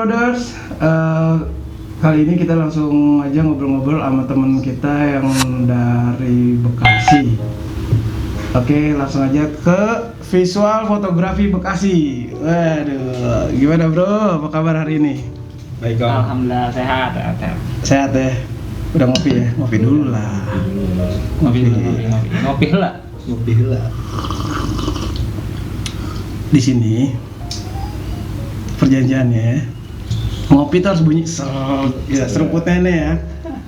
Brothers, kali ini kita langsung aja ngobrol-ngobrol sama temen kita yang dari Bekasi. Oke, langsung aja ke visual fotografi Bekasi. Waduh, gimana bro? Apa kabar hari ini? Baik, Om. Alhamdulillah sehat. Sehat ya? Udah ngopi ya? Ngopi dulu lah. Ngopi lah. Di sini perjanjiannya ngopi tuh harus bunyi seruputnya nih ya.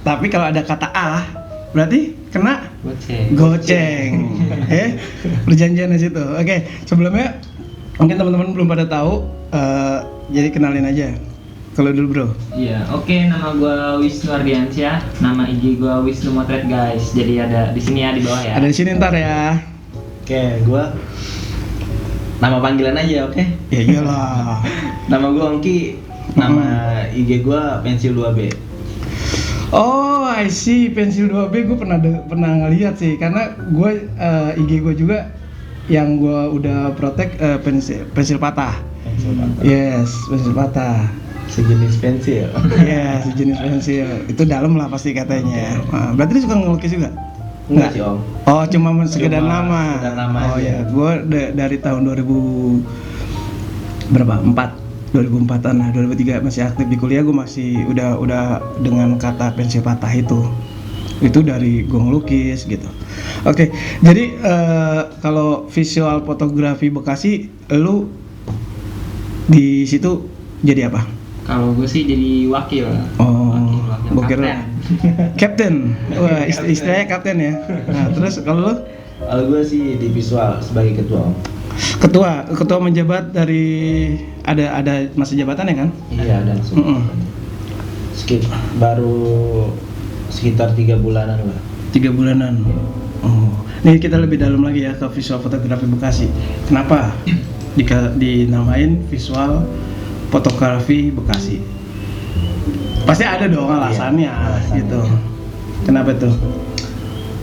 Tapi kalau ada kata A berarti kena goceng. Perjanjiannya situ. Oke, sebelumnya mungkin teman-teman belum pada tahu, jadi kenalin aja. Kalau dulu bro. Iya, oke, nama gua Wisnu Ardiansyah, nama IG gua Wisnu Motret guys. Jadi ada di sini ya, di bawah ya. Ada di sini ntar ya. Oke, gua nama panggilan aja, oke? Ya iyalah. Nama gua Ongki, nama IG gua Pensil 2B. Oh, I see. Pensil 2B gue pernah ngeliat sih, karena gue IG gue juga yang gue udah protek pensil patah. Pensil patah. Yes, pensil patah. Sejenis pensil. Iya, sejenis pensil. Itu dalam lah pasti katanya. Berarti dia suka ngelukis juga? Enggak sih, Om. Oh, cuma sekedar nama. Sekedar nama Oh aja. ya, gue dari tahun 2000 berapa? 2004-an lah, 2003 masih aktif di kuliah. Gue masih udah dengan kata pensil patah itu dari gue ngelukis gitu. Oke, jadi kalau visual fotografi Bekasi, lu di situ jadi apa? Kalau gue sih jadi wakil. Oh, wakil gue kira Captain. Wah, istilahnya kapten ya. Nah, terus kalau lu? Kalau gua sih di visual sebagai ketua, Om. Ketua menjabat dari ada masa jabatan ya kan? Iya, ada langsung. Baru sekitar 3 bulanan lah. 3 bulanan. Oh. Nih kita lebih dalam lagi ya ke visual fotografi Bekasi. Kenapa dinamain visual fotografi Bekasi? Pasti ada dong alasannya, gitu. Kenapa tuh?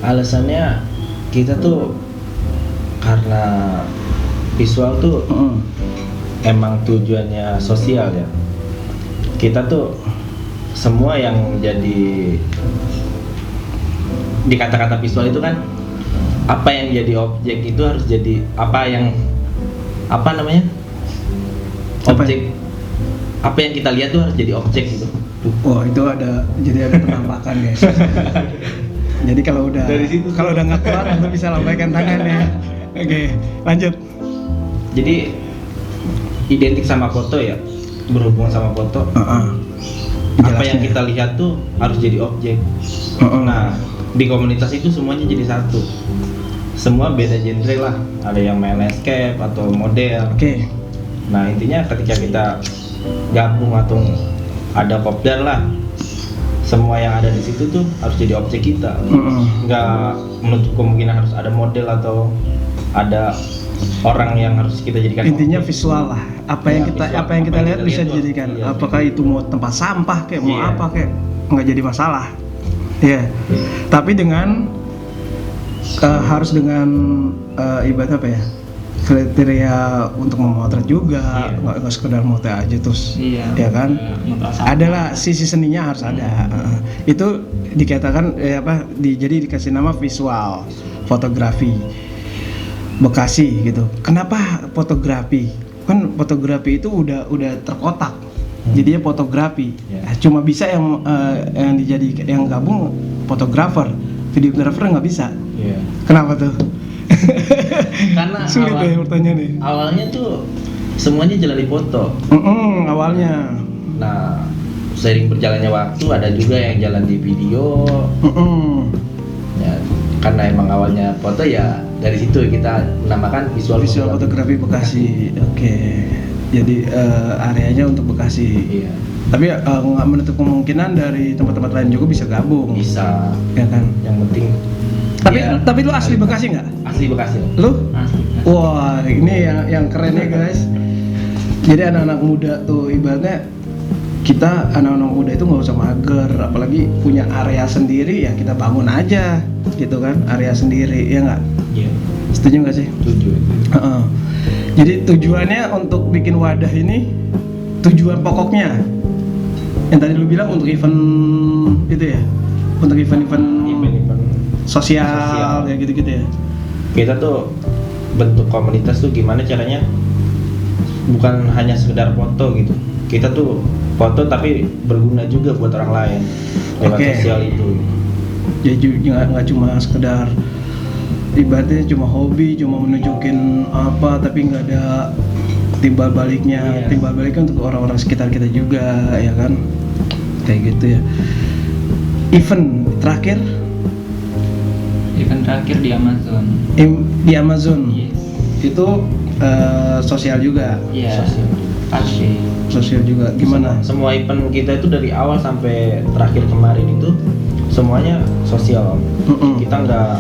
Alasannya kita tuh karena visual tuh emang tujuannya sosial ya. Kita tuh semua yang jadi di kata-kata visual itu kan, apa yang jadi objek itu harus jadi apa namanya? Objek. Apa yang kita lihat tuh harus jadi objek gitu. Oh, itu ada penampakan guys. Jadi kalau udah nggak kuat, lu bisa lambaikan tangannya. Oke, lanjut. Jadi identik sama foto ya, berhubungan sama foto. Apa yang kita lihat tuh harus jadi objek. Nah, di komunitas itu semuanya jadi satu. Semua beda genre lah. Ada yang main landscape atau model. Oke. Nah, intinya ketika kita gabung atau ada kopdar lah, semua yang ada di situ tuh harus jadi objek kita. Nggak menutup kemungkinan harus ada model atau ada orang yang harus kita jadikan. Intinya objek. visual lah. Apa yang kita lihat bisa dijadikan. Iya, apakah itu mau tempat sampah kayak mau Iya. apa kayak nggak jadi masalah. Iya. Tapi dengan harus dengan ibarat apa ya? Kriteria untuk memotret juga, nggak sekedar motret aja terus, ya kan? Adalah sisi seninya harus ada. Itu dikatakan jadi dikasih nama visual fotografi Bekasi gitu. Kenapa fotografi? Kan fotografi itu udah terkotak, jadinya fotografi. Cuma bisa yang gabung fotografer, videografer nggak bisa. Kenapa tuh? Karena sulit ya pertanyaan nih. Awalnya tuh semuanya jalan di foto. Awalnya. Nah, seiring berjalannya waktu ada juga yang jalan di video. Ya, karena emang awalnya foto ya dari situ kita menamakan visual fotografi Bekasi. Oke. Jadi areanya untuk Bekasi. Iya. Tapi nggak menutup kemungkinan dari tempat-tempat lain juga bisa gabung. Bisa. Ya kan. Yang penting. Tapi lu asli Bekasi nggak? Asli Bekasi. Lu? Asli. Wah, ini yang keren ya guys. Jadi anak-anak muda tuh ibaratnya kita anak-anak muda itu nggak usah mager, apalagi punya area sendiri ya kita bangun aja, gitu kan, area sendiri ya nggak? Iya. Setuju nggak sih? Setuju. Jadi tujuannya untuk bikin wadah ini tujuan pokoknya yang tadi lu bilang untuk event itu ya, untuk event-event sosial ya gitu-gitu ya. Kita tuh bentuk komunitas tuh gimana caranya, bukan hanya sekedar foto gitu. Kita tuh foto tapi berguna juga buat orang lain lewat sosial itu. Jadi nggak cuma sekedar ibaratnya cuma hobi, cuma menunjukin apa, tapi nggak ada timbal baliknya. Timbal baliknya untuk orang-orang sekitar kita juga, ya kan? Kayak gitu ya. Event terakhir di Amazon. Di Amazon. Yes. Itu sosial juga. Iya. Pasti. Sosial juga. Gimana? Semua event kita itu dari awal sampai terakhir kemarin itu semuanya sosial. Kita nggak.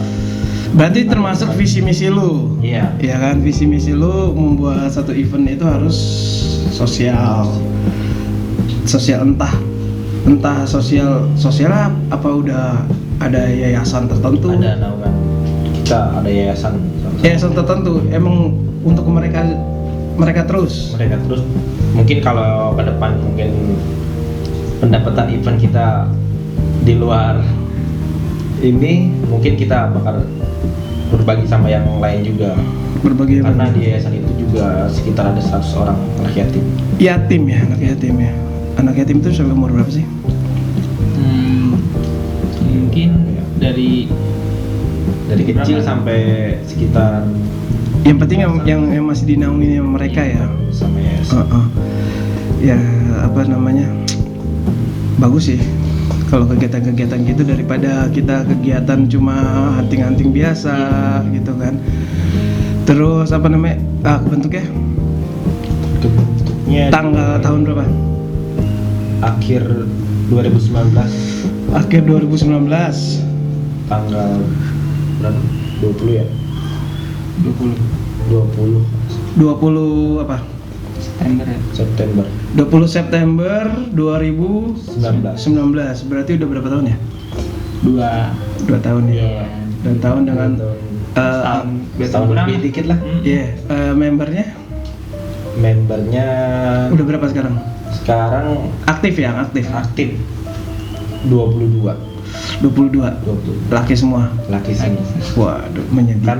Berarti termasuk visi misi lu. Iya. Ya kan, visi misi lu membuat satu event itu harus sosial. Sosial entah sosial apa udah ada yayasan tertentu. Ada naungan. Kita ada yayasan tertentu emang untuk mereka terus mungkin kalau ke depan mungkin pendapatan event kita di luar ini mungkin kita bakal berbagi sama yang lain juga, karena di yayasan itu juga sekitar ada 100 orang anak yatim. Anak yatim itu sampai umur berapa sih? Mungkin dari kecil sampai sekitar, yang penting yang masih dinaungi sama mereka ya, sama yayasan. Ya apa namanya, bagus sih kalau kegiatan-kegiatan gitu daripada kita kegiatan cuma hunting-hunting biasa gitu kan. Terus apa namanya, bentuknya tanggal tahun berapa? Akhir 2019 tanggal berapa? 20 ya? 20 apa? September 20 September 2019. Berarti udah berapa tahun ya? 2 tahun ya. 2 tahun dengan setahun lebih dikit lah. Membernya udah berapa sekarang? Sekarang aktif 22. Laki semua. Waduh, menyedihkan.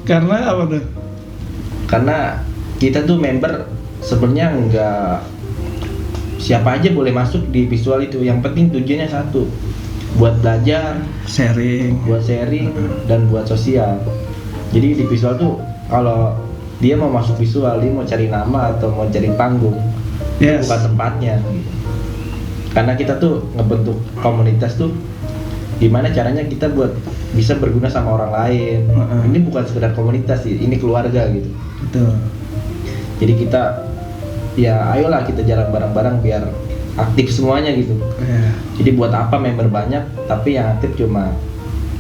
Karena apa tuh? Karena kita tuh member sebenarnya nggak siapa aja boleh masuk di visual itu. Yang penting tujuannya satu, buat belajar, sharing, dan buat sosial. Jadi di visual tuh kalau dia mau masuk visual, dia mau cari nama atau mau cari panggung, itu bukan tempatnya. Karena kita tuh ngebentuk komunitas tuh gimana caranya kita buat bisa berguna sama orang lain. Ini bukan sekedar komunitas sih, ini keluarga gitu. Betul. Jadi kita ya ayolah kita jalan bareng-bareng biar aktif semuanya gitu. Jadi buat apa member banyak tapi yang aktif cuma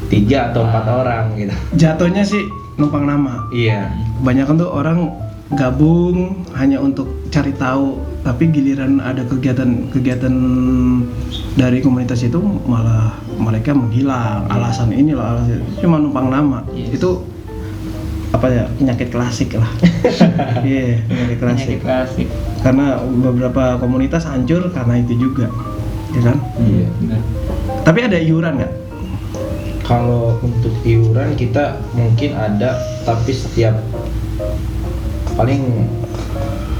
3 atau 4 orang gitu. Jatuhnya sih numpang nama. Iya. Banyak tuh orang gabung hanya untuk cari tahu, tapi giliran ada kegiatan dari komunitas itu malah mereka menghilang. Alasan ini loh, alasan cuma numpang nama. Itu apa ya, penyakit klasik lah. Penyakit klasik. Karena beberapa komunitas hancur karena itu juga, ya kan? Iya, benar. Tapi ada iuran nggak? Kalau untuk iuran kita mungkin ada, tapi setiap paling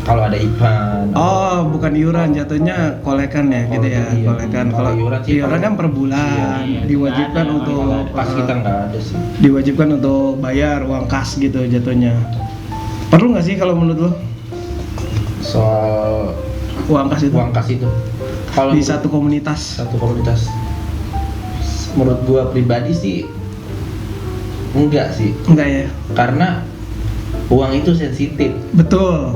kalau ada event. Oh, bukan iuran, jatuhnya kolekan ya, gitu ya. Iya. Kolekan. Kalau iuran kan per bulan, diwajibkan untuk pas kita nggak ada sih. Diwajibkan untuk bayar uang kas gitu jatuhnya. Perlu nggak sih kalau menurut lo? Soal uang kas itu? Kalau di satu komunitas. Menurut gua pribadi sih enggak ya, karena uang itu sensitif. Betul.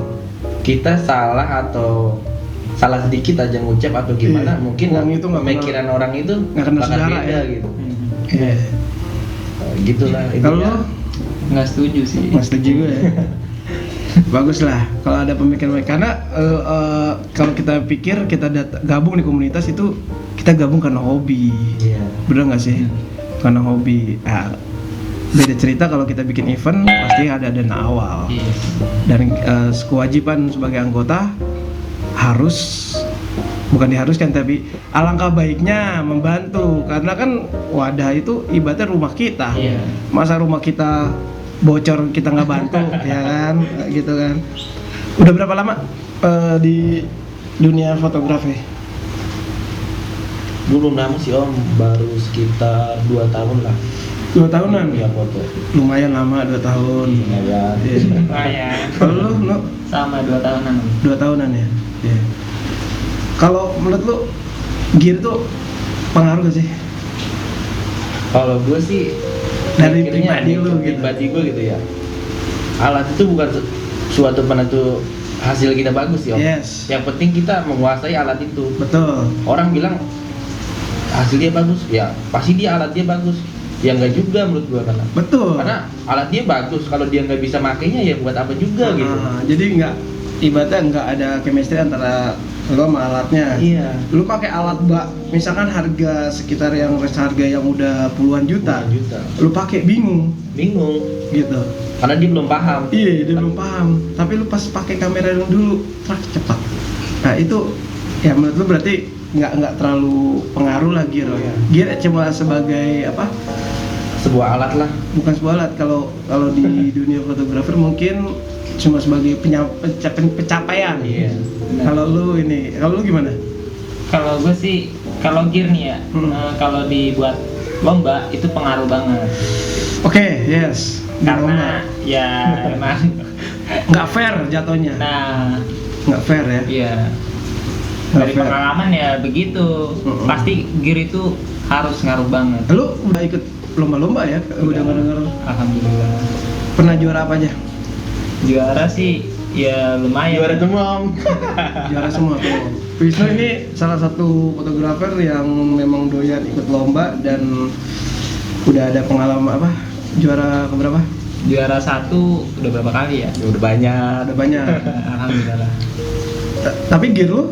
Kita salah sedikit aja ngucap atau gimana, mungkin uang itu pemikiran orang itu nggak kena bakal saudara beda ya. gitu. Gitulah. Kalau lo nggak setuju sih. Nggak setuju gue ya. Bagus lah kalau ada pemikiran, karena kalau kita pikir kita gabung di komunitas itu kita gabung karena hobi. Iya. Bener nggak sih? Karena hobi. beda cerita kalau kita bikin event pasti ada dana awal. Yes. Dan kewajiban sebagai anggota harus, bukan diharuskan tapi alangkah baiknya membantu, karena kan wadah itu ibaratnya rumah kita. Iya. Masa rumah kita bocor kita nggak bantu ya kan, gitu kan. Udah berapa lama di dunia fotografi? Belum lama sih Om, baru sekitar 2 tahun lah. 2 tahunan? Iya foto. Lumayan lama, 2 tahun. Lumayan. Lumayan. Kalau lu, no? Sama 2 tahunan. 2 tahunan ya? Iya. Kalau menurut lu, gear tuh pengaruh gak sih? Kalau gue sih Dari mikirnya pribadi lu gitu? pribadi gue gitu ya. Alat itu bukan suatu penentu hasil kita bagus ya Om. Yes. Yang penting kita menguasai alat itu. Betul. Orang bilang hasilnya bagus, ya pasti dia alat dia bagus. Ya enggak juga menurut gua Betul. karena alat dia bagus, kalau dia nggak bisa makainya ya buat apa juga gitu. Jadi nggak, ibaratnya nggak ada chemistry antara lo sama alatnya. Iya. Lu pakai alat misalkan harga sekitar yang harga yang udah puluhan juta. Lu pakai bingung gitu. Karena dia belum paham. Iya, dia belum paham. Tapi lu pas pakai kamera yang dulu, cepat. Nah itu ya menurut lu berarti nggak terlalu pengaruh lah gear. Iya. Gear cuma sebagai apa? Sebuah alat lah. Bukan sebuah alat. Kalau di dunia fotografer mungkin cuma sebagai pencapaian. Iya. Kalau lu gimana? Kalau gue sih, kalau gear nih ya, kalau dibuat lomba itu pengaruh banget. Oke, yes. Karena ya emang nggak fair jatuhnya. nah Nggak fair ya. iya, Nggak dari fair. pengalaman ya begitu. Pasti gear itu harus ngaruh banget. Lu udah ikut lomba-lomba ya? Udah ngedenger. Alhamdulillah. Pernah juara apa aja? Juara sih ya lumayan. Juara semua Om. Juara semua tuh. Wisnu ini salah satu fotografer yang memang doyan ikut lomba dan udah ada pengalaman apa? Juara keberapa? Juara 1 udah berapa kali ya? Udah banyak. Ada banyak. Alhamdulillah. Tapi gear lu?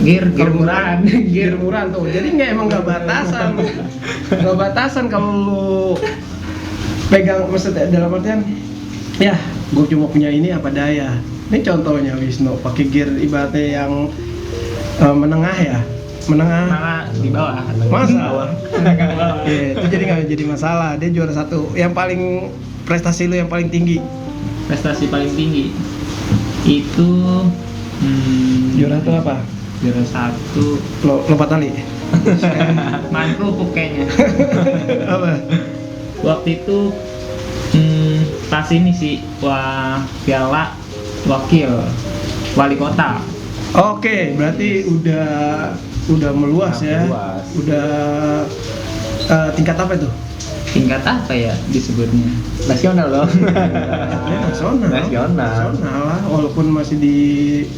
Gear Kalau murahan. Gear murahan tuh. Jadi nggak batasan. Nggak batasan kalau lu pegang, maksudnya dalam artian ya gue cuma punya ini apa daya. Ini contohnya Wisnu pakai gear ibaratnya yang menengah ya, menengah. Malah di bawah. Masalah. Menengah bawah. Iya, itu jadi nggak jadi masalah. Dia juara 1. Yang paling prestasi lu yang paling tinggi? Prestasi paling tinggi itu Juara itu apa? juara 1 Lompat tali. main kerupuk kayaknya. Apa? Waktu itu pas ini sih, piala wakil wali kota. Oke, berarti udah meluas ya. Meluas. Udah tingkat apa itu? Tingkat apa ya disebutnya? Nasional loh. Nasional. Nasional. lah, walaupun masih di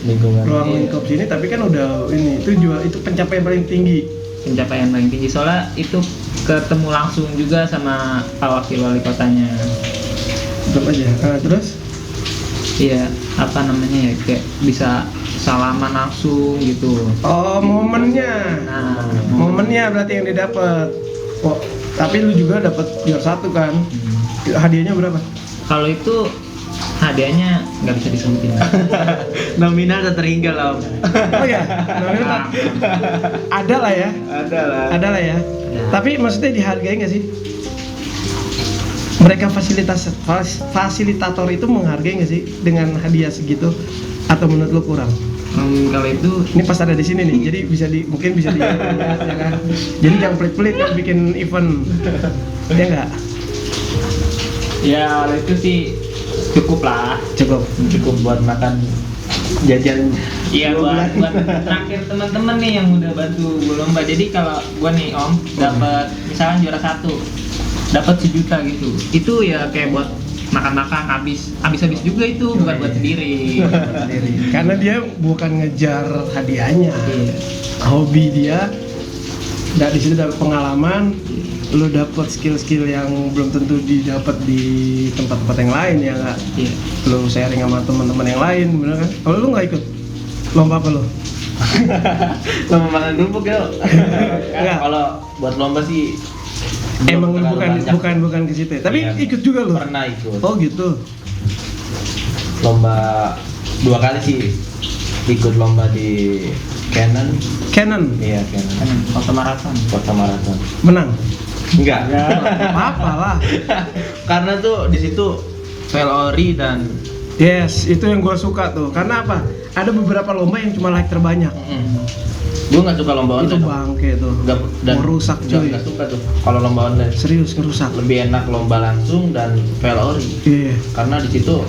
Lingkungan. ruang lingkup sini, tapi kan udah itu pencapaian paling tinggi. Pencapaian paling tinggi, soalnya itu ketemu langsung juga sama Pak Wakil Wali Kotanya. Tetap aja. Terus? Iya, apa namanya ya, kayak bisa salaman langsung gitu. Oh, momennya. Nah, Momennya berarti yang didapat. Oh, tapi lu juga dapat juara 1 kan? Hadiahnya berapa? kalau itu hadiahnya nggak bisa disebutin. Nominal tertinggal Om. Oh ya, nominal ada lah ya. Ada lah ya. Ada. Tapi maksudnya dihargai nggak sih? Mereka fasilitator itu menghargai nggak sih dengan hadiah segitu? Atau menurut lu kurang? Kalau itu Ini pas ada di sini nih, jadi mungkin bisa dilihat ya kan. Jadi jangan pelit-pelit kalau bikin event, ya nggak? ya kalau itu sih cukup lah. Cukup. Cukup buat makan jajan. Iya, buat terakhir teman-teman nih yang udah bantu lomba. Jadi kalau gua nih Om dapat misalkan juara 1 dapat 1 juta gitu, itu ya kayak buat makan-makan habis juga itu, bukan buat sendiri. Karena dia bukan ngejar hadiahnya, Iya. hobi dia. Dari situ dapat pengalaman, lu dapat skill-skill yang belum tentu didapat di tempat-tempat yang lain ya nggak? Iya. Lu sharing sama teman-teman yang lain, bener kan? Kalau lu nggak ikut lomba apa lu? Lomba makan kerupuk ya. Enggak. Kalau buat lomba sih Emang belum terlalu banyak. bukan ke situ. Tapi Iya. ikut juga lo. Pernah ikut. Oh gitu. Lomba 2 kali sih. Ikut lomba di Canon. Iya, Canon. Kan foto maraton. Kota Maraton. Menang. Enggak. Apa lah. Karena tuh di situ fail ori dan Yes, itu yang gue suka tuh. Karena apa? Ada beberapa lomba yang cuma like terbanyak. gue nggak suka lomba Itu online. bangke tuh. Dan Merusak cuy. nggak suka tuh kalau lomba online. Serius ngerusak. Lebih enak lomba langsung dan fail ori. Iya. Karena di situ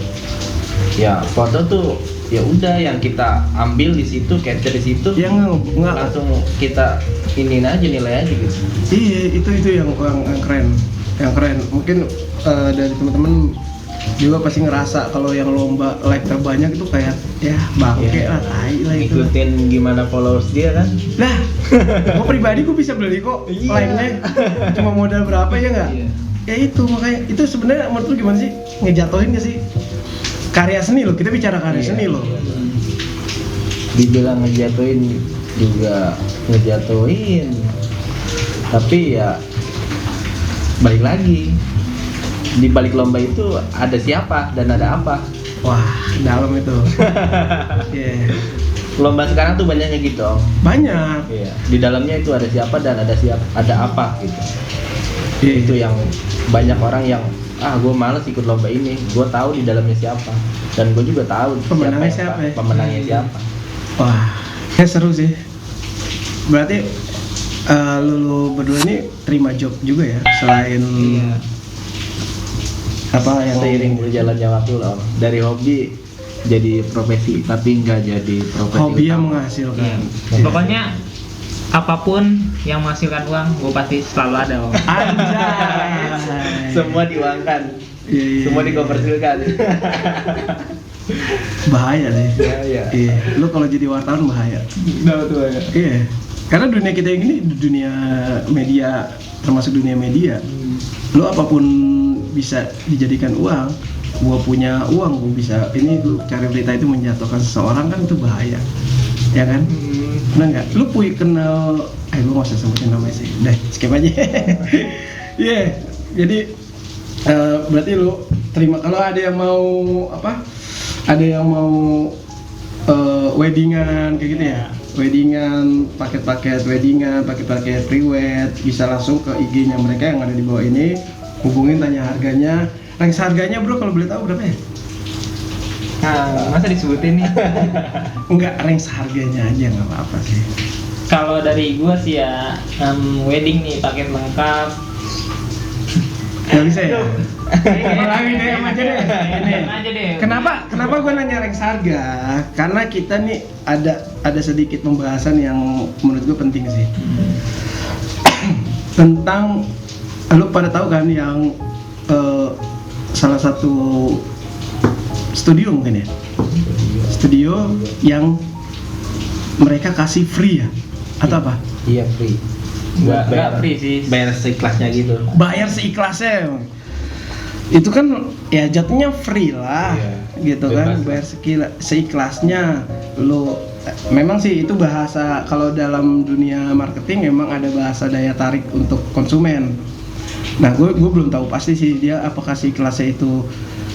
ya foto tuh ya udah yang kita ambil di situ, capture di situ, Yang nggak. langsung kita iniin aja, nilai aja gitu. Iya, itu yang keren. Yang keren. Mungkin dari teman-teman juga pasti ngerasa kalau yang lomba like terbanyak itu kayak ya bangke Iya. lah, tai lah itu. Ikutin gimana followers dia kan. Lah, gua pribadi gua bisa beli kok Iya. like-nya. Cuma modal berapa ya nggak? Iya. Ya itu makanya itu sebenarnya menurut lu gimana sih? Ngejatuhin gak sih? Karya seni loh, kita bicara karya Iya. seni loh. Dibilang ngejatuhin juga ngejatuhin, tapi ya balik lagi di balik lomba itu ada siapa dan ada apa. Wah, dalam itu. Iya. Lomba sekarang tuh banyaknya gitu Om. Banyak. Iya, di dalamnya itu ada siapa dan ada apa gitu. Iya. Itu yang banyak orang yang gue males ikut lomba ini, gue tahu di dalamnya siapa dan gue juga tahu Pemenangnya siapa ya? pemenangnya siapa. Wah, seru sih. Berarti lu berdua ini terima job juga ya selain Iya. apa yang Seiring berjalannya waktu lah Om. Dari hobi jadi profesi tapi nggak jadi profesi hobi yang utama. menghasilkan. Iya. Pokoknya apapun yang menghasilkan uang, gue pasti selalu ada om. Anjay. Semua diuangkan, Iya, iya, semua iya. dikonversikan. Bahaya deh. Iya. Iya, lu kalau jadi wartawan bahaya. Iya. Karena dunia kita yang ini dunia media, termasuk dunia media. Lu apapun bisa dijadikan uang. Gua punya uang, gua bisa ini gua cari berita itu menjatuhkan seseorang kan itu bahaya. Ya kan? Benar nggak? Lu kenal gua nggak usah sebutin namanya sih. Udah, skip aja. Iya. Jadi berarti lu terima kalau ada yang mau apa? Ada yang mau weddingan kayak gitu ya? Weddingan, paket-paket weddingan, paket-paket pre-wed, bisa langsung ke IG-nya mereka yang ada di bawah ini, hubungin tanya harganya. Range harganya bro kalau boleh tahu berapa ya? Nah, masa disebutin nih? Enggak, range harganya aja nggak apa-apa sih. Kalau dari gua sih ya, wedding nih paket lengkap. Nggak bisa ya? Lagi deh aja deh. Ini. Aja deh. Kenapa gue nanya range harga? Karena kita nih ada sedikit pembahasan yang menurut gue penting sih. Tentang lu pada tahu kan yang salah satu studio mungkin ya? Studio yang mereka kasih free ya? Atau apa? Iya free. Nggak free sih. Bayar seikhlasnya gitu. Bayar seikhlasnya. Itu kan ya jatuhnya free lah, Iya, gitu bebas kan, lah. bayar seikhlasnya. Lo memang sih itu bahasa kalau dalam dunia marketing memang ada bahasa daya tarik untuk konsumen. Nah, gue belum tahu pasti sih dia apakah si kelasnya itu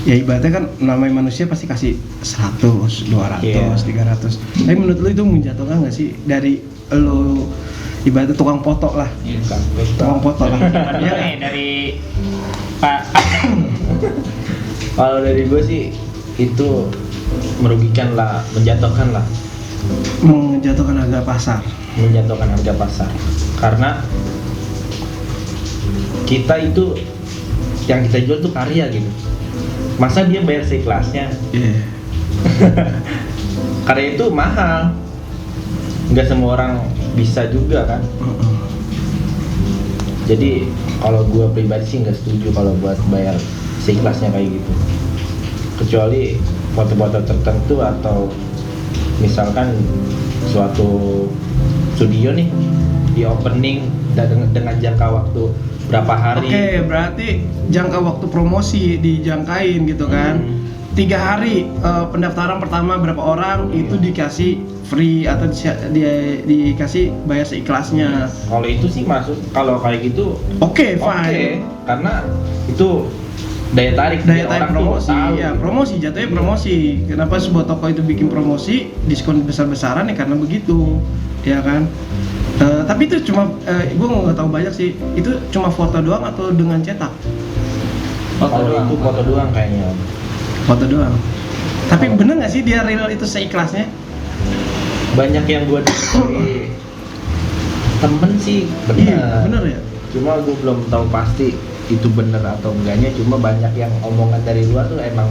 ya ibaratnya kan namanya manusia pasti kasih 100, 200, Iya. 300. Tapi menurut lo itu menjatuhkan nggak sih dari lo ibaratnya tukang foto lah, tukang foto lah. Iya Ya, nih dari Pak. Kalau dari gue sih itu merugikan lah, menjatuhkan lah, menjatuhkan harga pasar. menjatuhkan harga pasar. Karena kita itu yang kita jual tuh karya gitu. Masa dia bayar seikhlasnya? Iya. Karya itu mahal. Nggak semua orang bisa juga kan. Jadi kalau gue pribadi sih nggak setuju kalau buat bayar seikhlasnya kayak gitu. Kecuali foto-foto tertentu atau misalkan suatu studio nih di opening dengan jangka waktu berapa hari. Oke, berarti jangka waktu promosi dijangkain gitu kan. 3 hari pendaftaran pertama berapa orang itu dikasih free atau dia dikasih bayar seikhlasnya. Kalau itu sih masuk, kalau kayak gitu Oke, fine. karena itu daya tarik orang promosi, tuh tahu. ya promosi jatuhnya promosi. Kenapa sebuah toko itu bikin promosi diskon besar-besaran ya karena begitu, ya kan? Tapi itu cuma, gue nggak tahu banyak sih. Itu cuma foto doang atau dengan cetak? Itu foto doang kayaknya. Foto doang. Tapi bener nggak sih dia real itu seikhlasnya? Banyak yang gue dari temen sih bener. Iya, bener ya. Cuma gue belum tahu pasti itu bener atau enggaknya. Cuma banyak yang omongan dari luar tuh emang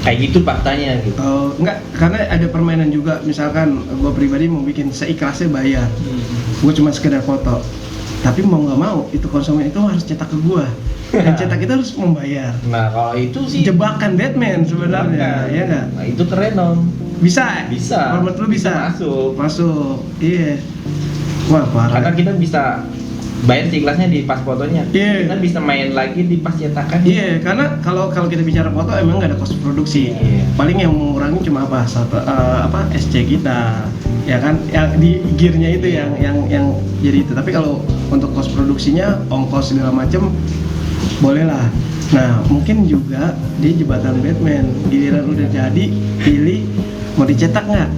kayak gitu faktanya gitu. Enggak, karena ada permainan juga. Misalkan gue pribadi mau bikin seikhlasnya bayar, gue cuma sekedar foto. Tapi mau nggak mau itu konsumen itu harus cetak ke gue. Dan cetak itu harus membayar. Nah kalau itu sih Jebakan Batman sebenarnya, ya nggak? Nah itu keren om. Bisa. Bisa. Kalau menurut lu bisa? Masuk. Masuk. Iya. Wah parah. Karena kita bisa bayar seikhlasnya di pas fotonya. Iya. Kita bisa main lagi di pas cetakan. Iya, karena kalau kita bicara foto emang nggak ada cost produksi. Iya. Paling yang mengurangi cuma SC kita, ya kan? Yang di gearnya itu yang jadi itu. Tapi kalau untuk cost produksinya, ongkos segala macem, boleh lah. Nah, mungkin juga di jembatan Batman, giliran udah jadi, pilih mau dicetak nggak?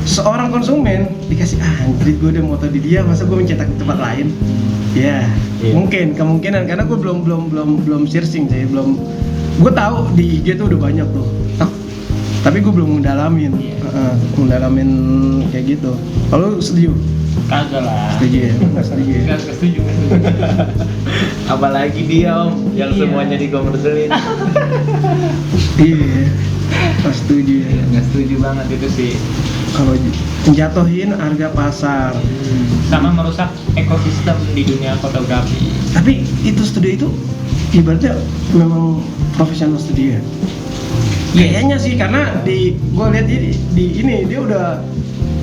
Seorang konsumen dikasih anjir gue udah moto di dia, masa gue mencetak di tempat lain? Ya, mungkin kemungkinan karena gue belum searching sih, gue tahu di IG tuh udah banyak tuh, tapi gue belum mendalamin kayak gitu. Kalau setuju? Kagak lah. Setuju ya? Nggak setuju ya? Nggak setuju. Apalagi dia om yang Iya. semuanya dikomersilin. Iya, nggak setuju ya. Nggak setuju banget itu sih. Kalau menjatuhin harga pasar. Sama merusak ekosistem di dunia fotografi. Tapi itu studio itu ibaratnya memang profesional studio ya? Kayaknya sih karena gue lihat di ini dia udah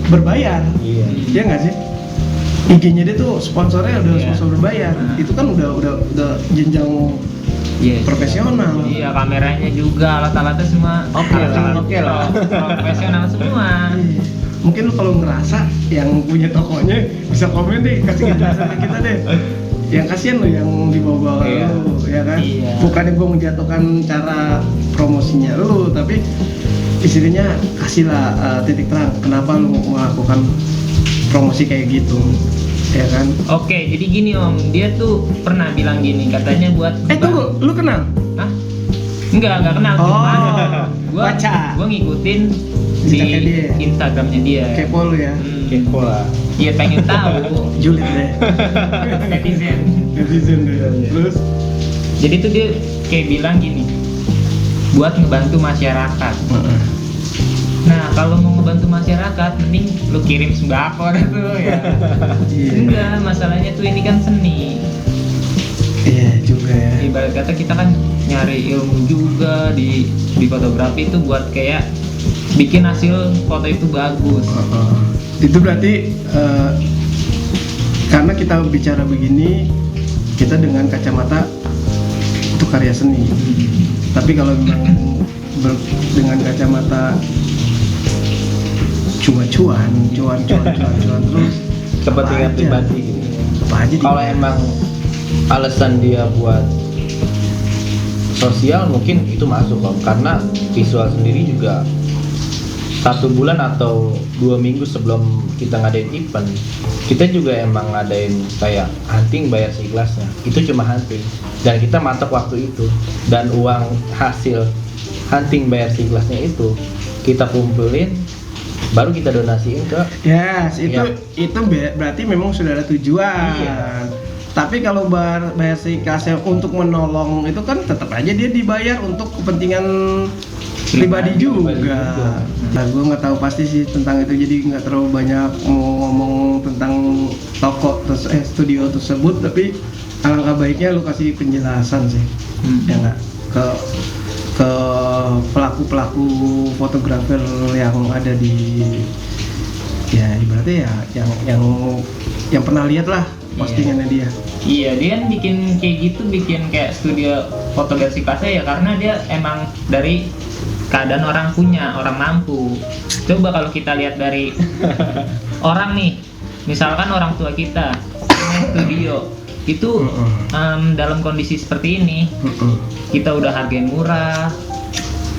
berbayar. Iya. Iya nggak sih? IG-nya dia tuh sponsornya udah Iya. sponsor berbayar. Nah. Itu kan udah jenjang Yes. profesional. Iya, kameranya juga, alat-alatnya semua Oke lah. profesional semua. Iya. Mungkin lu kalau ngerasa yang punya tokonya bisa komen deh, kasih kejelasan ke kita deh. Yang kasihan lo yang dibawa-bawa Iya. lu, ya kan? Iya. Bukannya gue menjatuhkan cara promosinya lu, tapi istilahnya kasihlah titik terang kenapa lu melakukan promosi kayak gitu, ya kan? Oke, jadi gini om, dia tuh pernah bilang gini, katanya buat Tunggu, lu kenal? Hah? Enggak kenal, Oh, gua baca. gua ngikutin di Instagramnya dia. Instagramnya dia. Kepo lu ya? Kepo lah. Iya, pengen tahu. Julid deh. Netizen. Netizen deh. Terus? Jadi tuh dia kayak bilang gini, buat ngebantu masyarakat. Nah, kalau mau ngebantu masyarakat, mending lu kirim sembako dah tuh ya. Iya. Enggak, masalahnya tuh ini kan seni. Iya juga ya. Ibarat kata kita kan nyari ilmu juga di fotografi itu buat kayak bikin hasil foto itu bagus. Itu berarti karena kita bicara begini, kita dengan kacamata itu karya seni. Tapi kalau memang dengan kacamata cuan terus Kepentingan apa aja? pribadi gitu. Apa aja Kalau dibayar. emang alasan dia buat sosial mungkin itu masuk om, karena visual sendiri juga 1 bulan atau 2 minggu sebelum kita ngadain event, kita juga emang ngadain kayak hunting bayar seikhlasnya. Itu cuma hunting dan kita matok waktu itu, dan uang hasil hunting bayar seikhlasnya itu kita kumpulin baru kita donasiin ke Yes, itu Iya. berarti memang sudah ada tujuan. Iya. Tapi kalau bayar seikhlasnya untuk menolong itu kan tetap aja dia dibayar untuk kepentingan pribadi juga. Nah, gue nggak tahu pasti sih tentang itu, jadi nggak terlalu banyak mau ngomong tentang toko studio tersebut. Tapi alangkah baiknya lu kasih penjelasan sih, ya nggak ke pelaku fotografer yang ada di ya ibaratnya ya yang pernah lihat lah postingannya dia. Iya, dia kan bikin kayak gitu, bikin kayak studio foto bersih kasnya ya karena dia emang dari keadaan orang punya, orang mampu. Coba kalau kita lihat dari orang nih, misalkan orang tua kita punya studio itu dalam kondisi seperti ini, kita udah hargain murah.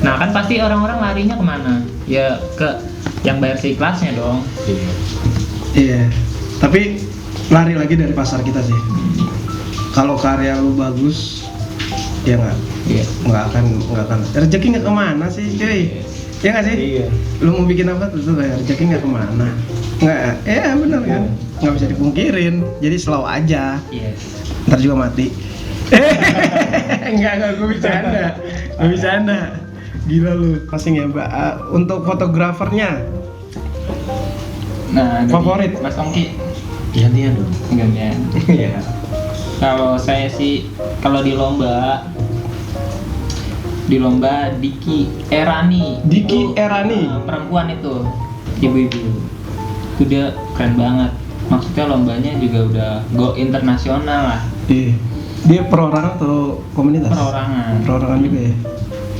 Nah kan pasti orang-orang larinya kemana? Ya ke yang bayar seikhlasnya dong. Iya. Tapi lari lagi dari pasar kita sih. Kalau karya lu bagus, ya nggak akan rezeki nggak kemana sih, cuy. Ya nggak sih? Iya. Lu mau bikin apa tuh kayak rezeki nggak kemana? Nggak, ya benar kan? Nggak bisa dipungkirin. Jadi slow aja. Yes. Ntar juga mati. Enggak, gue bercanda. Gila lu, passing ya Mbak. Untuk fotografernya, Nah, favorit Mas Ongki. Gantian dong. Gantian. Iya. Kalau saya sih, kalau di lomba Diki Erani. Diki Erani. Perempuan itu, ibu-ibu. Itu dia keren banget. Maksudnya lombanya juga udah go internasional lah. Iya. Dia perorangan atau komunitas? Perorangan. Perorangan juga ya.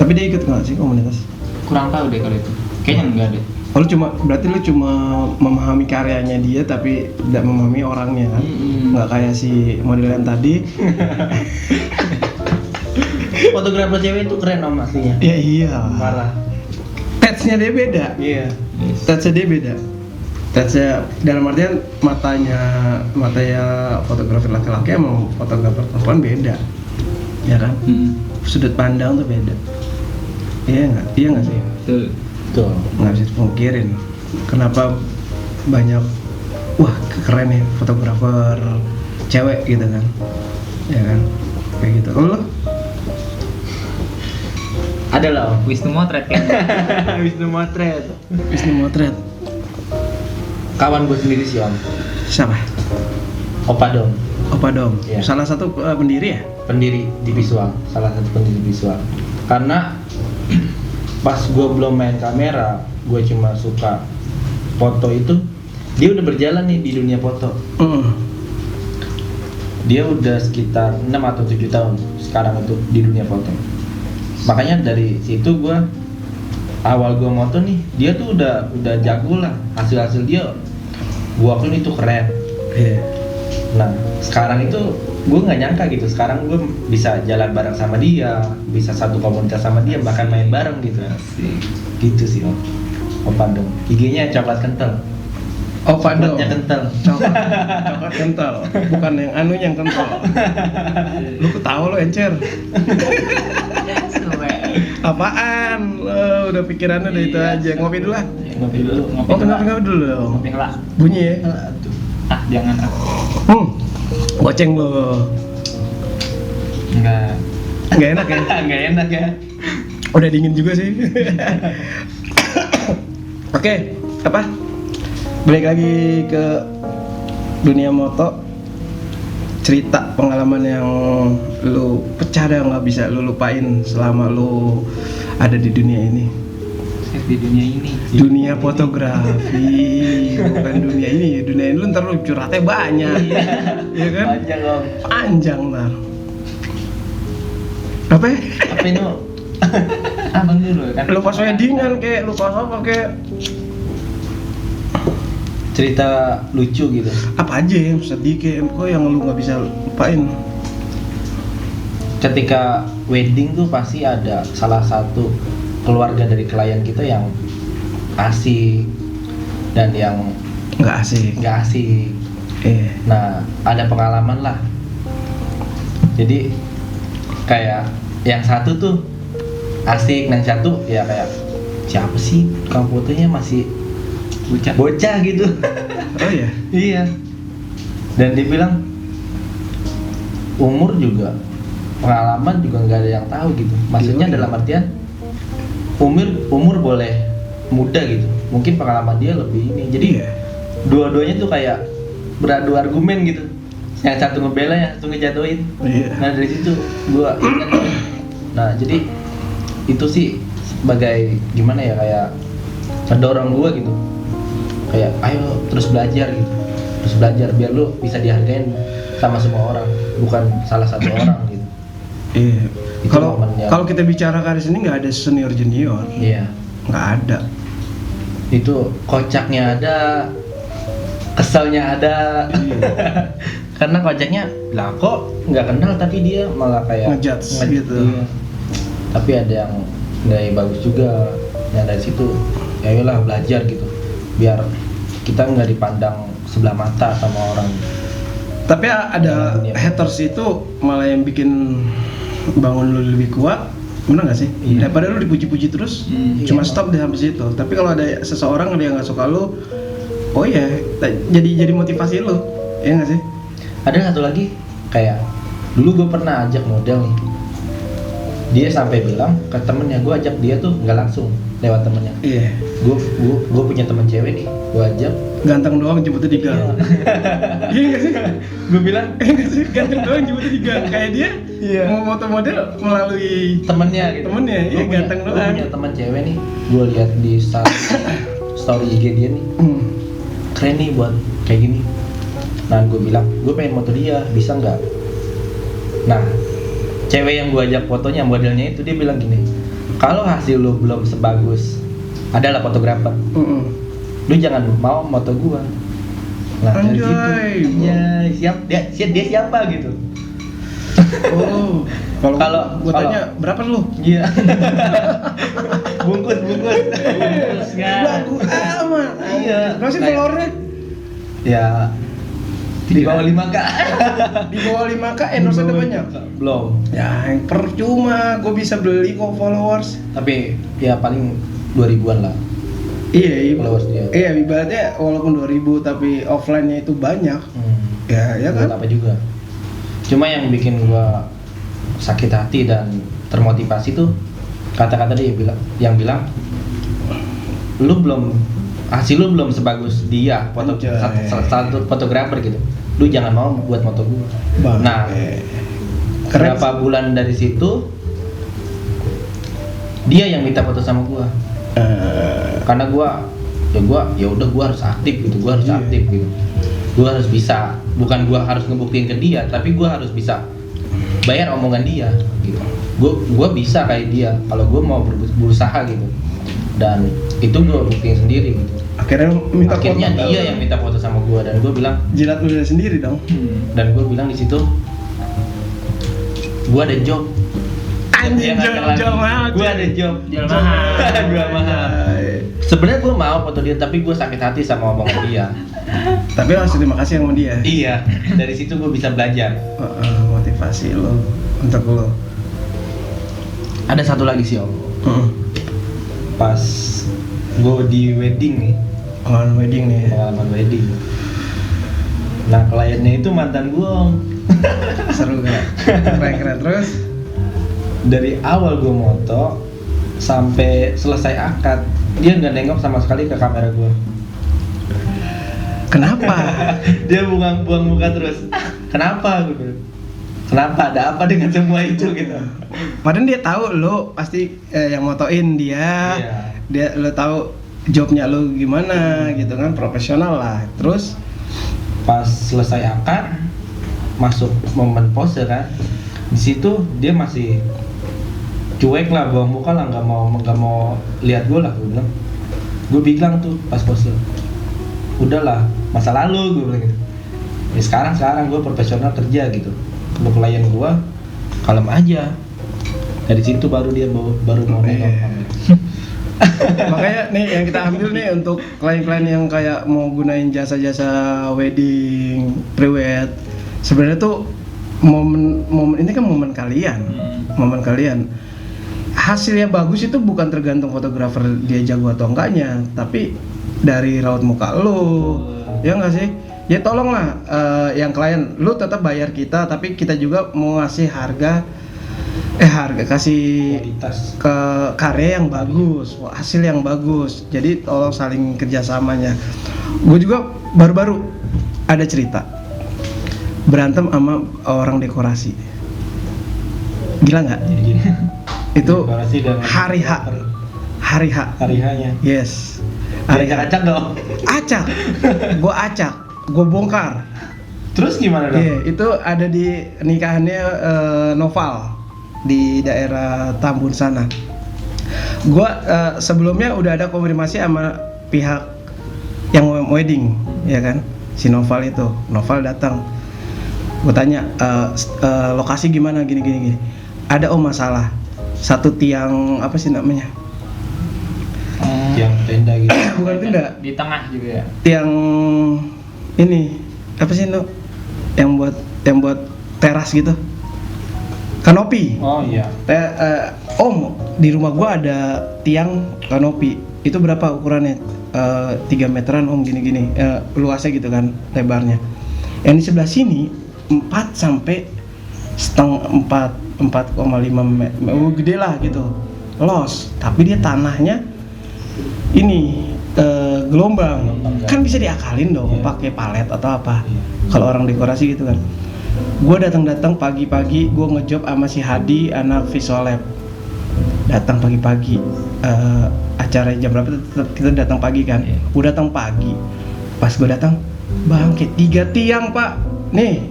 Tapi dia ikut nggak sih komunitas? Kurang tahu deh kalau itu. Kayaknya enggak deh. Oh, berarti lu cuma memahami karyanya dia tapi tidak memahami orangnya kan? Nggak kayak si model yang tadi. Fotografer cewek itu keren om aslinya. Ya iya. Parah. Touch-nya dia beda. Iya. Touch-nya dia beda. Touch-nya dalam artian matanya fotografer laki-laki sama fotografer perempuan beda. Ya kan? Sudut pandang tuh beda. Iya nggak sih? Betul. Nggak bisa dipungkirin. Kenapa banyak keren nih fotografer cewek gitu kan? Ya kan? Kayak gitu. Kalau lo? Ada lah om. Wisnu Motret kan. Wisnu Motret. Wisnu Motret. Kawan gue sendiri sih om. Siapa? Opa Dom. Opa Dom. Iya. Salah satu pendiri ya? Pendiri di visual. Salah satu pendiri visual. Karena pas gue belum main kamera, gue cuma suka foto itu. Dia udah berjalan nih di dunia foto. Dia udah sekitar 6 atau 7 tahun sekarang itu di dunia foto. Makanya dari situ gue awal gue moto nih, dia tuh udah jago lah. Hasil dia gue akuin itu keren. Iya. Nah sekarang itu gue nggak nyangka gitu, sekarang gue bisa jalan bareng sama dia, bisa satu komunitas sama dia, bahkan main bareng gitu. Gitu sih om. Opa Dom. IG-nya coklat kental. Opa Dom. Coklatnya kental. Coklat kental. Bukan yang anunya yang kental. Lu ketawa lu encer. Apaan? Udah pikirannya udah itu aja. Ngopi dulu lah. Ngopi dulu. Ngopi dulu dong. Ngopi lah. Bunyi ya. Jangan. Goceng lo. Enggak Nggak enak ya? Nggak enak ya. Udah dingin juga sih. Oke, apa? Balik lagi ke dunia moto. Cerita pengalaman yang lu pecah dah nggak bisa lu lupain selama lu ada di dunia ini. Di dunia ini. Dunia fotografi, bukan dunia ini. Dunia ini lu ntar lu curhatnya banyak. Iya kan? Panjang om. Panjang ntar. Apa? Apa itu? Abang dulu kan. Lu pas weddingan kayak lu pas apa kayak Cerita lucu gitu. apa aja yang sedih kayak kok yang lu nggak bisa lupain. Ketika wedding tuh pasti ada salah satu keluarga dari klien kita yang asik dan yang Nggak asik. nggak asik. Nah ada pengalaman lah. Jadi kayak yang satu tuh asik, yang satu ya kayak siapa sih kamu fotonya masih bocah gitu. Oh ya. Iya. Dan dia bilang umur juga, pengalaman juga nggak ada yang tahu gitu. Maksudnya Iya. dalam artian umur boleh muda gitu. Mungkin pengalaman dia lebih ini. Jadi Iya. dua-duanya tuh kayak beradu argumen gitu. Yang satu ngebela, yang satu ngejatuhin. Iya. Nah dari situ gua ingat. Nah jadi itu sih sebagai gimana ya, kayak mendorong gua gitu. Kayak ayo terus belajar gitu. Terus belajar biar lu bisa dihargain sama semua orang, bukan salah satu orang gitu. Iya. Itu Kalau momen yang- kalau kita bicara karir sini nggak ada senior junior, Iya. nggak ada. Itu kocaknya ada, keselnya ada. Karena kocaknya lah kok nggak kenal tapi dia malah kayak Ngejudge gitu. Iya. Tapi ada yang nggak bagus juga. Yang dari situ ya ayolah belajar gitu biar kita nggak dipandang sebelah mata sama orang. Tapi ada Iya. haters itu malah yang bikin bangun lu lebih kuat, bener nggak sih? Iya. Daripada lu dipuji-puji terus, cuma Iya. stop di sampai situ. Tapi kalau ada seseorang yang nggak suka lu, oh iya, jadi motivasi lu, ya nggak sih? Ada satu lagi kayak dulu gue pernah ajak model nih. Dia sampai bilang ke temennya, gue ajak dia tuh nggak langsung lewat temennya. Iya. Gue punya teman cewek nih, gue ajak. Ganteng doang jemputnya di gang. Iya nggak sih? Gue bilang Iya nggak sih? Ganteng doang jemputnya di gang. Kayak dia mau foto model melalui temennya gitu. Temennya, iya, ganteng Gue doang. punya teman cewek nih, gue lihat di story IG dia nih, keren nih buat kayak gini. Nah gue bilang, gue pengen foto dia, bisa nggak? Nah, cewek yang gue ajak fotonya, modelnya itu dia bilang gini, kalau hasil lu belum sebagus, adalah fotografer, lu jangan mau foto gue. Nah dari situ, Anjay. ya dia siapa gitu. Oh, Kalau- gua tanya berapa lu? Iya. bungkus. Terus kan. Lagu amat. Iya. Berapa sih Kayak- followernya? Ya di bawah 5K. Di bawah 5K endorse ada banyak. Belum. Ya, percuma, gue bisa beli kok followers. Tapi ya paling 2000-an lah. Iya, Followers dia. Iya, ibaratnya walaupun 2000 tapi offline-nya itu banyak. Ya Buat kan? apa juga. Cuma yang bikin gua sakit hati dan termotivasi tuh kata-kata dia yang bilang lu hasil lu belum sebagus dia Anjay. satu fotografer gitu. Lu jangan mau buat moto gua. Bang. Nah, Keren. berapa bulan dari situ dia yang minta foto sama gua. Karena gua harus aktif gitu, gua harus Iya. aktif gitu. Gua harus bisa, bukan gua harus ngebuktiin ke dia, tapi gua harus bisa bayar omongan dia gitu. Gua bisa kayak dia kalau gua mau berusaha gitu. Dan itu gua buktiin sendiri gitu. Akhirnya minta Akhirnya foto. dia yang minta foto sama gua dan gua bilang Jilat lu sendiri dong. di situ gua ada job. Anjing, Dia ngajak job lagi, banget. gua ada job. Jual mahal. Jual mahal. Sebenarnya gue mau foto dia, tapi gue sakit hati sama omongan dia. Tapi harus terima kasih sama dia. Iya, dari situ gue bisa belajar. Motivasi lo untuk lo. Ada satu lagi sih om, pas gue di wedding nih, Pengalaman wedding nih. pengalaman wedding. Nah kliennya itu mantan gue om. Seru gak? Keren terus. Dari awal gue moto sampai selesai akad, dia nggak nengok sama sekali ke kamera gue. Kenapa? Dia buang muka terus. Kenapa gue bilang? Kenapa? Ada apa dengan semua itu gitu? Padahal dia tahu lo pasti yang motoin dia. Iya. Dia lo tahu jobnya lo gimana gitu kan, profesional lah. Terus Pas selesai akad, masuk momen pose kan, di situ dia masih cuek lah, buang muka lah, nggak mau lihat gue lah. Gue bilang tuh pas pose, udahlah masa lalu, gue bilang gitu. Ya sekarang gue profesional kerja gitu. Untuk klien gue kalem aja. Dari situ baru dia baru mau nengok. makanya nih yang kita ambil nih untuk klien-klien yang kayak mau gunain jasa-jasa wedding, pre-wed. Sebenarnya tuh momen ini kan momen kalian. Momen kalian. Hasilnya bagus itu bukan tergantung fotografer dia jago atau enggaknya, tapi dari raut muka lo. Ya enggak sih? Ya tolonglah yang klien, lu tetap bayar kita, tapi kita juga mau ngasih harga kasih Kualitas. ke karya yang bagus, hasil yang bagus. Jadi tolong saling kerjasamanya. Gue juga baru-baru ada cerita berantem sama orang dekorasi. Gila nggak? Itu Dekorasi dan hari H. Hari H-nya. Yes. Hari H. Acak dong. Acak. Gue bongkar. Terus gimana dong? Iya, itu ada di nikahannya Noval. di daerah Tambun sana. Gua sebelumnya udah ada konfirmasi sama pihak yang wedding, ya kan? Si Noval itu, Noval datang. Gue tanya lokasi gimana gini. Ada masalah. Satu tiang apa sih namanya? Yang tenda gitu. Bukan tenda. Di tengah juga ya. Tiang ini apa sih no? Yang buat teras gitu. Kanopi. Oh iya. Om, di rumah gua ada tiang kanopi. Itu berapa ukurannya? 3 meteran om gini. Luasnya gitu kan, lebarnya. Yang di sebelah sini 4 sampai 4,5 meter. Gede lah gitu. Los, tapi dia tanahnya ini gelombang. Kan bisa diakalin dong pakai palet atau apa. Kalau orang dekorasi gitu kan. Gue datang pagi-pagi, gue ngejob sama si Hadi anak visual lab. Datang pagi-pagi, acara jam berapa kita datang pagi kan? Gue datang pagi, pas gue datang, bangke 3 tiang pak, nih,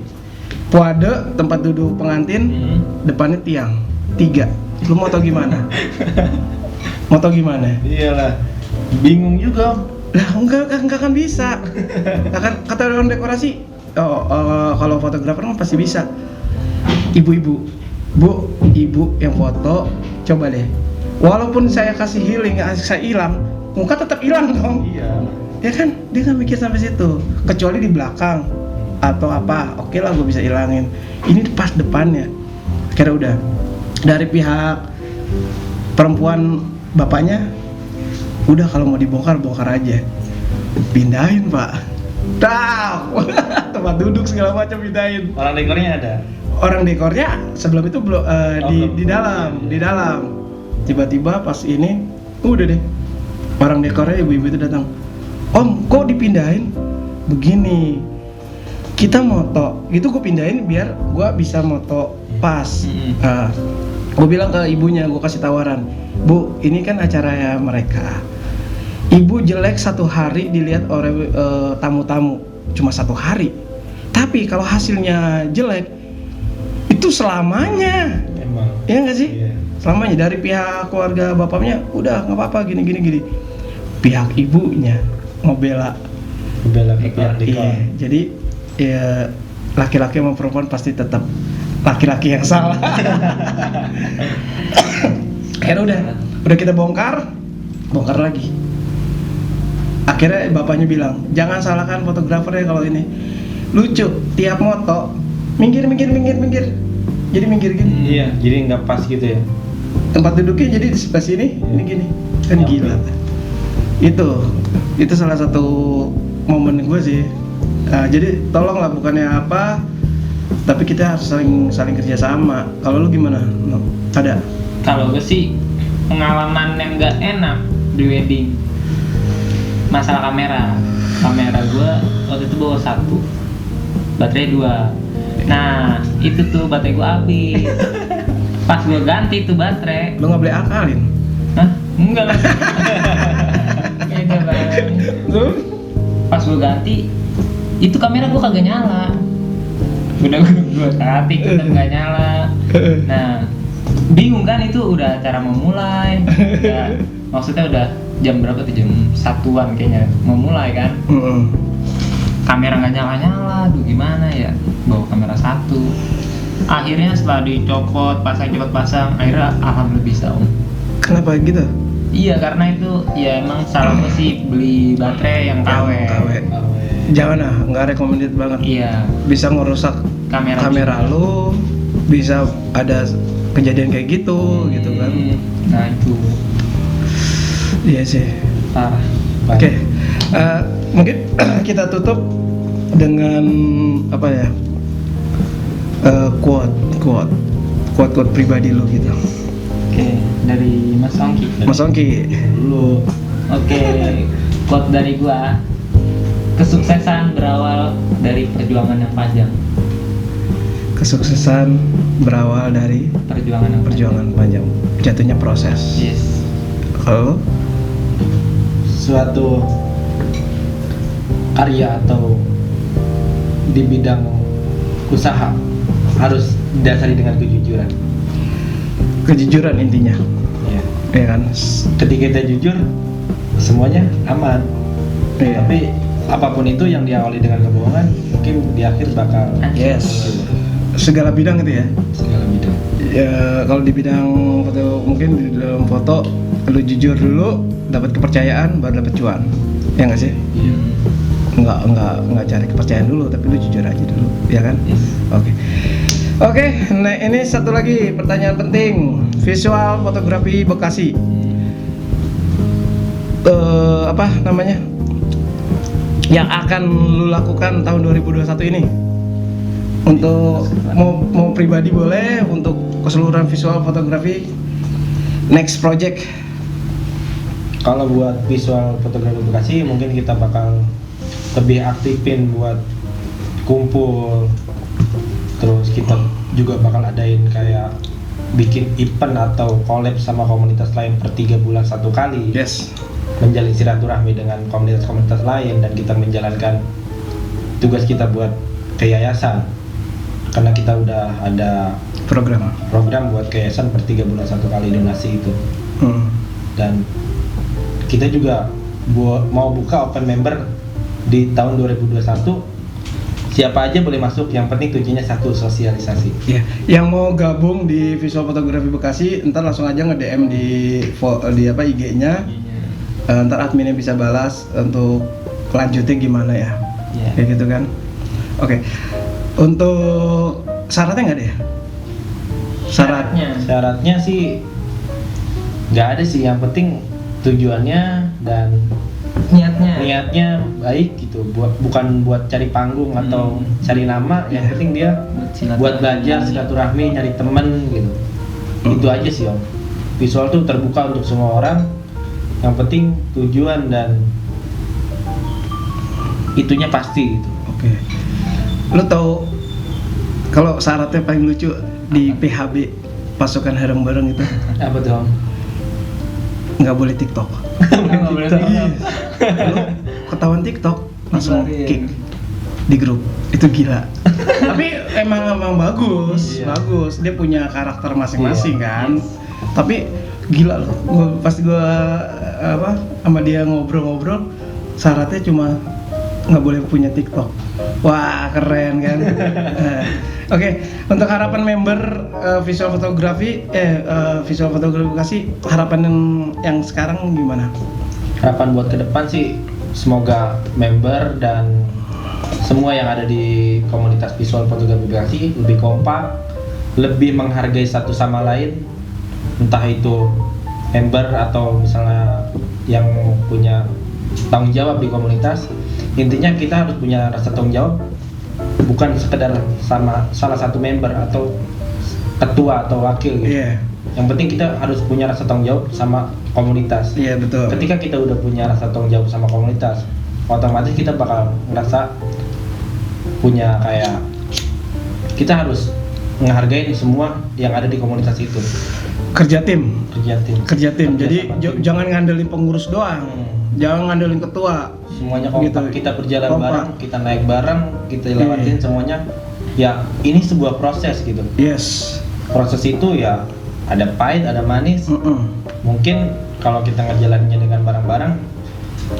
puade tempat duduk pengantin, depannya tiang 3. Lu mau tau gimana? Mau tau gimana? Iyalah, bingung juga. Lah enggak kan bisa. Akan kata orang dekorasi, kalau fotografer kan pasti bisa. Ibu-ibu, ibu yang foto, coba deh. Walaupun saya kasih healing, saya hilang, muka tetap hilang dong. Iya. Ya kan, dia nggak mikir sampai situ. Kecuali di belakang atau apa, oke lah gue bisa hilangin. Ini pas depannya. Kira udah dari pihak perempuan bapaknya, udah kalau mau dibongkar bongkar aja. Pindahin pak. Tempat duduk segala macam pindahin. Orang dekornya ada. Orang dekornya sebelum itu belum di dalam. Tiba-tiba pas ini udah deh. Orang dekornya ibu-ibu itu datang. Om, kok dipindahin? Begini. Kita moto. Gitu gue pindahin biar gue bisa moto pas. Gue bilang ke ibunya, gue kasih tawaran. Bu, ini kan acara mereka. Ibu jelek 1 hari dilihat oleh tamu-tamu, cuma 1 hari. Tapi kalau hasilnya jelek, itu selamanya. Emang. Iya nggak sih? Iya. Selamanya. Dari pihak keluarga bapaknya, udah nggak apa-apa gini. Pihak ibunya ngebela. Bela ke pihak dekor. Iya. Jadi ya laki-laki sama perempuan pasti tetap laki-laki yang salah. Akhirnya udah kita bongkar lagi. Akhirnya bapaknya bilang, jangan salahkan fotografernya kalau ini. Lucu, tiap moto minggir. Jadi minggir gini. Iya, jadi nggak pas gitu ya. Tempat duduknya jadi di sebelah sini, ini gini. Kan gila. Itu salah satu momen gue sih. Jadi tolonglah, bukannya apa, tapi kita harus saling kerjasama. Kalau lu gimana? No, ada? Kalau gue sih pengalaman yang nggak enak di wedding, masalah kamera gue waktu itu bawa 1, baterai 2. Nah itu tuh baterai gue habis. Pas gue ganti tuh baterai. Lu nggak boleh akalin? Hah? Enggak lah. Beda banget. Pas gue ganti, itu kamera gue kagak nyala. Udah gue ganti tetap nggak nyala. Nah bingung kan, itu udah acara mau mulai. Maksudnya udah jam berapa tuh, jam 1-an kayaknya mau mulai kan. Kamera nggak nyala, aduh gimana ya, bawa kamera 1. Akhirnya setelah dicopot, cepet pasang, akhirnya alhamdulillah bisa om. Kenapa gitu? Iya karena itu ya emang salah gue sih beli baterai yang KW. Jangan lah, nggak recommended banget. Iya. Bisa ngerusak kamera lu, bisa ada kejadian kayak gitu kan. Nah itu. Iya sih. Parah. Oke. Mungkin kita tutup dengan apa ya? Quote pribadi lu gitu. Oke, dari Mas Ongki. Mas Ongki Dulu. Oke, quote dari gua. Kesuksesan berawal dari perjuangan yang panjang. Kesuksesan berawal dari Perjuangan panjang. Jatuhnya proses. Yes. Kalau Suatu karya atau di bidang usaha harus didasari dengan kejujuran. kejujuran intinya, Iya. ya kan? Ketika kita jujur, semuanya aman. Iya. Tapi apapun itu yang diawali dengan kebohongan, mungkin di akhir bakal Yes. Segala bidang gitu ya. segala bidang. Ya kalau di bidang foto, mungkin di dalam foto lu jujur dulu, dapat kepercayaan baru dapat cuan, ya nggak sih? Iya. Nggak cari kepercayaan dulu, tapi lu jujur aja dulu, ya kan? Yes. Oke, nah ini satu lagi pertanyaan penting, visual fotografi Bekasi. Apa namanya? Yang akan lu lakukan tahun 2021 ini? Untuk mau pribadi boleh, untuk keseluruhan visual fotografi next project. Kalau buat visual fotografi Bekasi, mungkin kita bakal lebih aktifin buat kumpul. Terus kita juga bakal adain kayak bikin event atau collab sama komunitas lain per 3 bulan 1 kali. Yes. Menjalin silaturahmi dengan komunitas-komunitas lain, dan kita menjalankan tugas kita buat ke yayasan. Karena kita udah ada Program. program buat ke yayasan per 3 bulan 1 kali donasi itu. Dan kita juga mau buka open member di tahun 2021. Siapa aja boleh masuk, yang penting tujuannya satu, sosialisasi. Ya, yang mau gabung di visual fotografi Bekasi, ntar langsung aja nge-DM di apa IG-nya. Ntar adminnya bisa balas untuk lanjutnya gimana ya. Iya. Kayak gitu kan. Oke. Untuk syaratnya nggak ada ya? Syaratnya sih nggak ada sih, yang penting tujuannya dan niatnya baik gitu, bukan buat cari panggung atau cari nama, yang penting dia buat belajar, silaturahmi, nyari temen gitu. Itu aja sih Om. Visual tuh terbuka untuk semua orang, yang penting tujuan dan itunya pasti gitu. Oke. Lo tau kalau syaratnya paling lucu di PHB pasukan bareng-bareng itu Apa tuh Om? nggak boleh TikTok. Lu ketahuan TikTok langsung kick di grup, itu gila. Tapi emang bagus, Iya. bagus. Dia punya karakter masing-masing kan. Tapi gila loh, pas gua sama dia ngobrol-ngobrol, syaratnya cuma nggak boleh punya TikTok. Wah keren kan. Oke, untuk harapan member visual fotografi Bekasi, harapan yang sekarang gimana? Harapan buat ke depan sih, semoga member dan semua yang ada di komunitas visual fotografi Bekasi lebih kompak, lebih menghargai satu sama lain, entah itu member atau misalnya yang punya tanggung jawab di komunitas. Intinya kita harus punya rasa tanggung jawab, bukan sekedar sama salah satu member atau ketua atau wakil gitu. Iya. Yang penting kita harus punya rasa tanggung jawab sama komunitas. Iya betul. Ketika kita udah punya rasa tanggung jawab sama komunitas, otomatis kita bakal ngerasa punya kayak kita harus menghargai semua yang ada di komunitas itu. Kerja tim. Kerja tim. Jadi sama tim. jangan ngandelin pengurus doang. Jangan ngandelin ketua. Semuanya kompak, Gitu. kita berjalan Kompak. bareng, kita naik bareng, kita lewatin semuanya. Ya ini sebuah proses gitu. Yes. Proses itu ya ada pahit, ada manis. Mungkin kalau kita ngejalaninnya dengan bareng-bareng,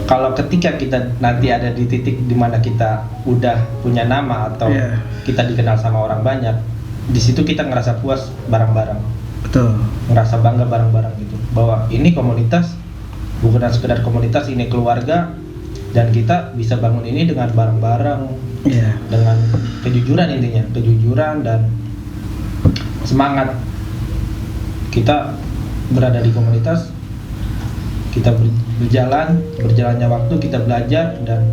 kalau ketika kita nanti ada di titik dimana kita udah punya nama atau Iya. kita dikenal sama orang banyak, di situ kita ngerasa puas bareng-bareng, Betul. ngerasa bangga bareng-bareng gitu, bahwa ini komunitas bukan sekedar komunitas, ini keluarga, dan kita bisa bangun ini dengan bareng-bareng, Iya. dengan kejujuran, intinya kejujuran dan semangat. Kita berada di komunitas, kita berjalannya waktu, kita belajar, dan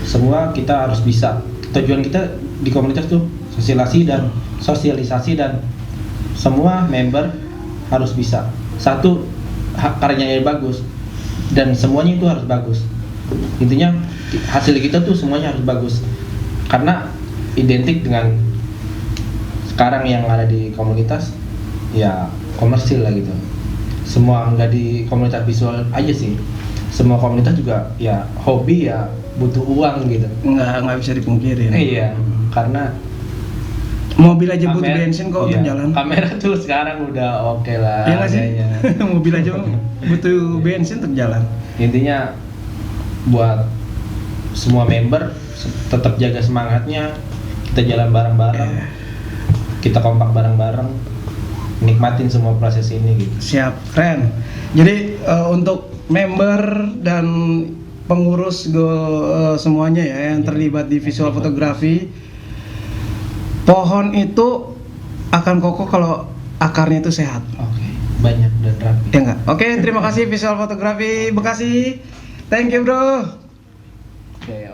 semua kita harus bisa. Tujuan kita di komunitas tuh sosialisasi dan semua member harus bisa. Satu, karyanya bagus, dan semuanya itu harus bagus. Intinya hasil kita tuh semuanya harus bagus, karena identik dengan sekarang yang ada di komunitas ya komersil lah gitu. Semua nggak di komunitas visual aja sih, semua komunitas juga ya hobi, ya butuh uang gitu. Nggak bisa dipungkirin. Iya, karena Mobil aja butuh bensin kok untuk iya. jalan. Kamera tuh sekarang udah oke lah. Iya nggak sih? kayaknya. Mobil aja butuh bensin untuk jalan. Intinya buat semua member tetap jaga semangatnya, kita jalan bareng-bareng, kita kompak bareng-bareng, nikmatin semua proses ini gitu. Siap, keren. Jadi untuk member dan pengurus semuanya ya yang terlibat di visual fotografi, pohon itu akan kokoh kalau akarnya itu sehat. Oke, banyak dan rapi. Ya enggak? Oke, terima kasih visual fotografi Bekasi. Thank you, bro. Oke,